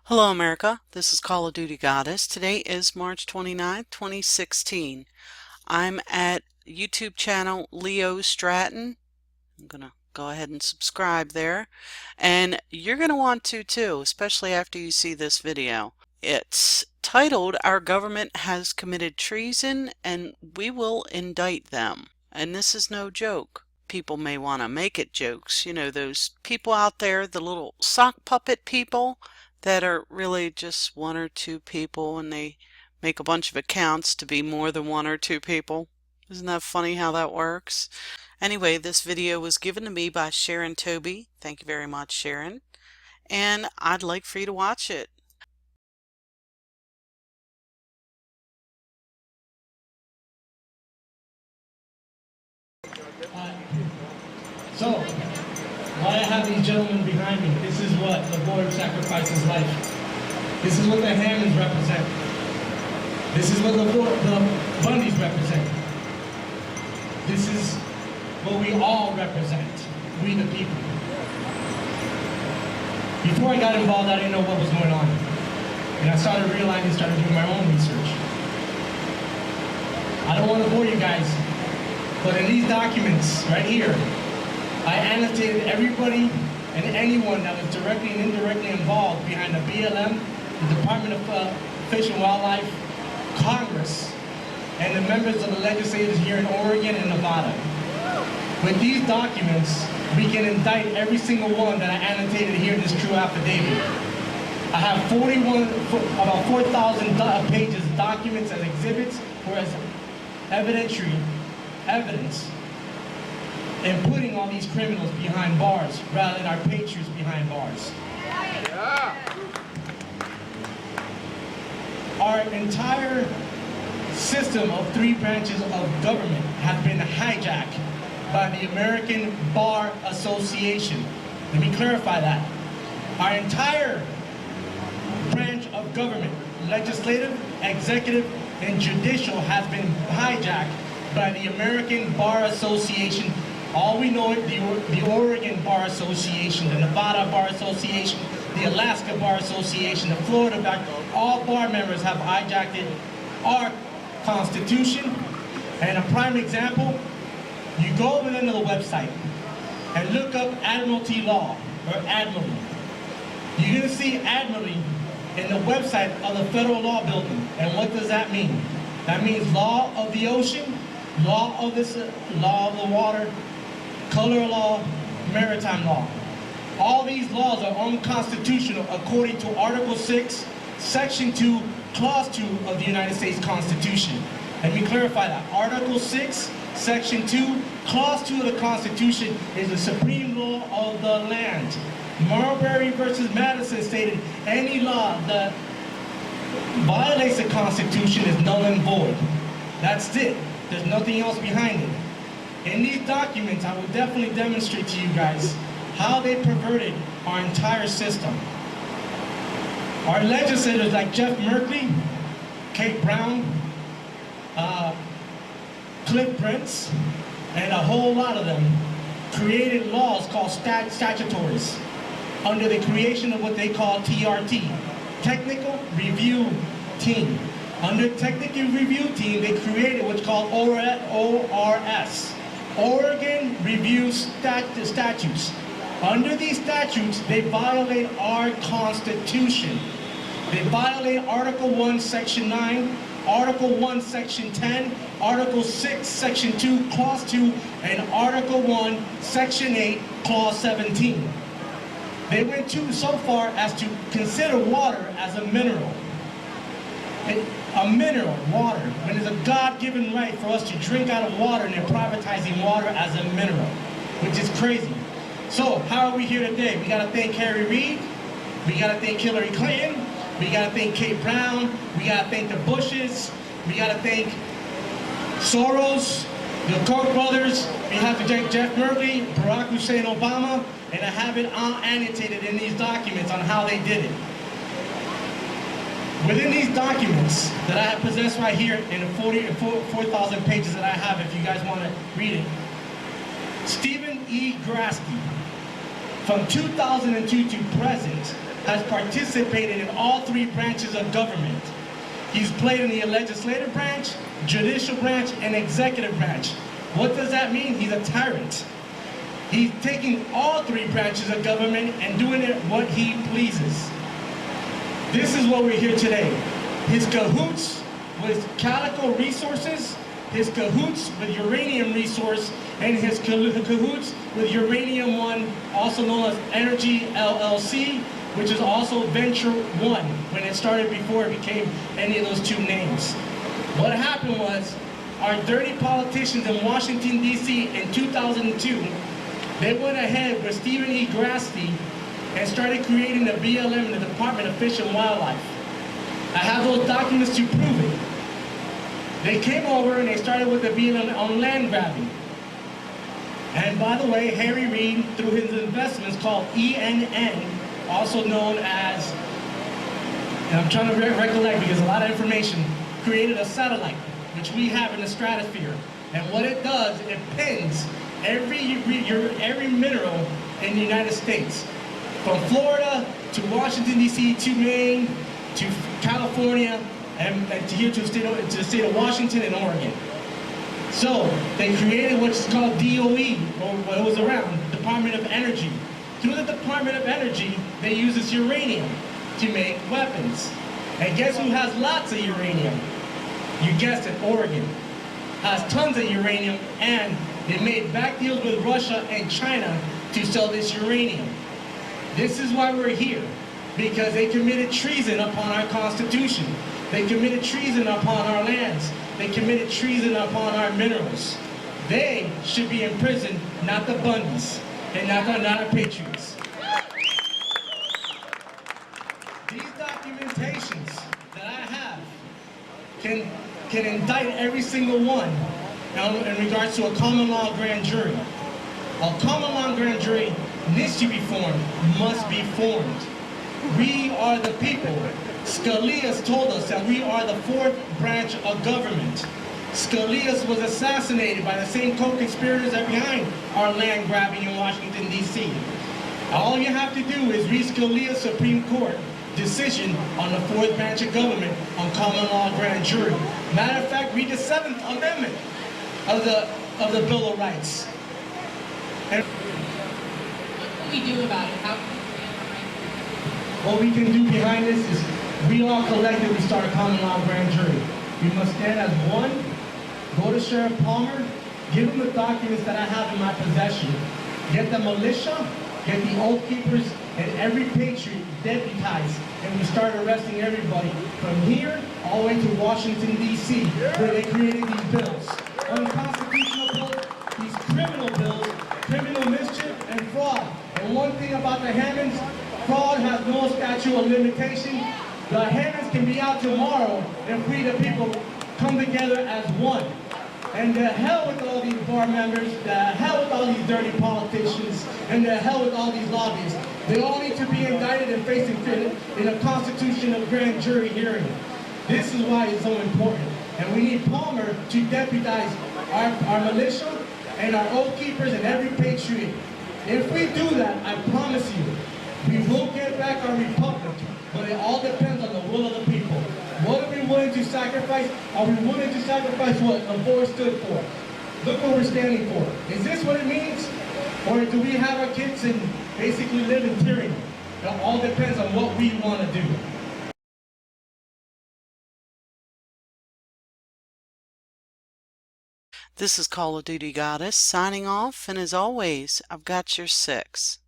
Hello America, this is Call of Duty Goddess. Today is March 29th, 2016. I'm at YouTube channel Leo Stratton. I'm gonna go ahead and subscribe there. And you're gonna want to too, especially after you see this video. It's titled, Our Government Has Committed Treason and We Will Indict Them. And this is no joke. People may want to make it jokes. You know, those people out there, the little sock puppet people that are really just one or two people and they make a bunch of accounts to be more than one or two people. Isn't that funny how that works? Anyway, this video was given to me by Sharon Toby. Thank you very much, Sharon. And I'd like for you to watch it. So, why I have these gentlemen behind me, this is what the Lord sacrifices life. This is what the Hammonds represent. This is what the Bundys represent. This is what we all represent, we the people. Before I got involved, I didn't know what was going on. And I started realizing, started doing my own research. I don't want to bore you guys, but in these documents right here, I annotated everybody and anyone that was directly and indirectly involved behind the BLM, the Department of Fish and Wildlife, Congress, and the members of the legislators here in Oregon and Nevada. With these documents, we can indict every single one that I annotated here in this true affidavit. I have about 4,000 pages of documents and exhibits for as evidence and putting all these criminals behind bars rather than our patriots behind bars. Yeah. Our entire system of three branches of government has been hijacked by the American Bar Association. Let me clarify that. Our entire branch of government, legislative, executive, and judicial, has been hijacked by the American Bar Association. All we know is the Oregon Bar Association, the Nevada Bar Association, the Alaska Bar Association, the Florida Bar. All bar members have hijacked our Constitution. And a prime example, you go over into the website and look up Admiralty Law, or Admiralty. You're going to see Admiralty in the website of the Federal Law Building. And what does that mean? That means law of the ocean, law of the water, color law, maritime law. All these laws are unconstitutional according to Article 6, Section 2, Clause 2 of the United States Constitution. Let me clarify that. Article 6, Section 2, Clause 2 of the Constitution is the supreme law of the land. Marbury versus Madison stated, any law that violates the Constitution is null and void. That's it. There's nothing else behind it. In these documents, I will definitely demonstrate to you guys how they perverted our entire system. Our legislators like Jeff Merkley, Kate Brown, Cliff Prince, and a whole lot of them created laws called statutories under the creation of what they call TRT, Technical Review Team. Under Technical Review Team, they created what's called ORS, Oregon Review Statutes. Under these statutes, they violate our Constitution. They violate Article 1, Section 9, Article 1, Section 10, Article 6, Section 2, Clause 2, and Article 1, Section 8, Clause 17. They went so far as to consider water as a mineral. A mineral, water, when it's a God-given right for us to drink out of water, and they're privatizing water as a mineral, which is crazy. So, how are we here today? We gotta thank Harry Reid, we gotta thank Hillary Clinton, we gotta thank Kate Brown, we gotta thank the Bushes, we gotta thank Soros, the Koch brothers, we have to thank Jeff Merkley, Barack Hussein Obama, and I have it all annotated in these documents on how they did it. Within these documents that I have possessed right here in the 4,000 pages that I have, if you guys want to read it, Stephen E. Grasky, from 2002 to present, has participated in all three branches of government. He's played in the legislative branch, judicial branch, and executive branch. What does that mean? He's a tyrant. He's taking all three branches of government and doing it what he pleases. This is what we're here today. His cahoots with Calico Resources, his cahoots with uranium resource, and his cahoots with Uranium One, also known as Energy LLC, which is also Venture One, when it started before it became any of those two names. What happened was, our dirty politicians in Washington, D.C. in 2002, they went ahead with Stephen E. Grassley and started creating the BLM, the Department of Fish and Wildlife. I have those documents to prove it. They came over and they started with the BLM on land grabbing. And by the way, Harry Reid, through his investments called ENN, also known as, and I'm trying to recollect because a lot of information, created a satellite, which we have in the stratosphere. And what it does, it pins every mineral in the United States. From Florida to Washington, D.C., to Maine, to California, and to here to the state of Washington and Oregon. So they created what's called DOE, or what was around, Department of Energy. Through the Department of Energy, they use this uranium to make weapons. And guess who has lots of uranium? You guessed it, Oregon has tons of uranium, and they made back deals with Russia and China to sell this uranium. This is why we're here, because they committed treason upon our Constitution. They committed treason upon our lands. They committed treason upon our minerals. They should be in prison, not the Bundys, and not our patriots. These documentations that I have can indict every single one in regards to a common law grand jury. A common law grand jury needs to be formed, must be formed. We are the people. Scalia told us that we are the fourth branch of government. Scalia was assassinated by the same co-conspirators that are behind our land grabbing in Washington, D.C. All you have to do is read Scalia's Supreme Court decision on the fourth branch of government on common law grand jury. Matter of fact, read the 7th Amendment of the Bill of Rights. And what can we do about it? How can we stand our rights? what we can do behind this is we all collectively start a common law grand jury. We must stand as one, go to Sheriff Palmer, give him the documents that I have in my possession, get the militia, get the Oath Keepers, and every patriot deputized, and we start arresting everybody from here all the way to Washington, D.C., where they created these bills. Unconstitutional bills, these criminal bills, criminal mischief, and fraud. And one thing about the Hammonds, fraud has no statute of limitation. The Hammonds can be out tomorrow if we, the people, come together as one. And the hell with all these bar members, the hell with all these dirty politicians, and the hell with all these lobbyists. They all need to be indicted and facing in a constitutional grand jury hearing. This is why it's so important. And we need Palmer to deputize our militia and our Oath Keepers and every patriot. If we do that, I promise you, we will get back our republic, but it all depends on the will of the people. What are we willing to sacrifice? Are we willing to sacrifice what the board stood for? Look what we're standing for. Is this what it means? Or do we have our kids and basically live in tyranny? It all depends on what we want to do. This is Call of Duty Goddess signing off, and as always, I've got your 6.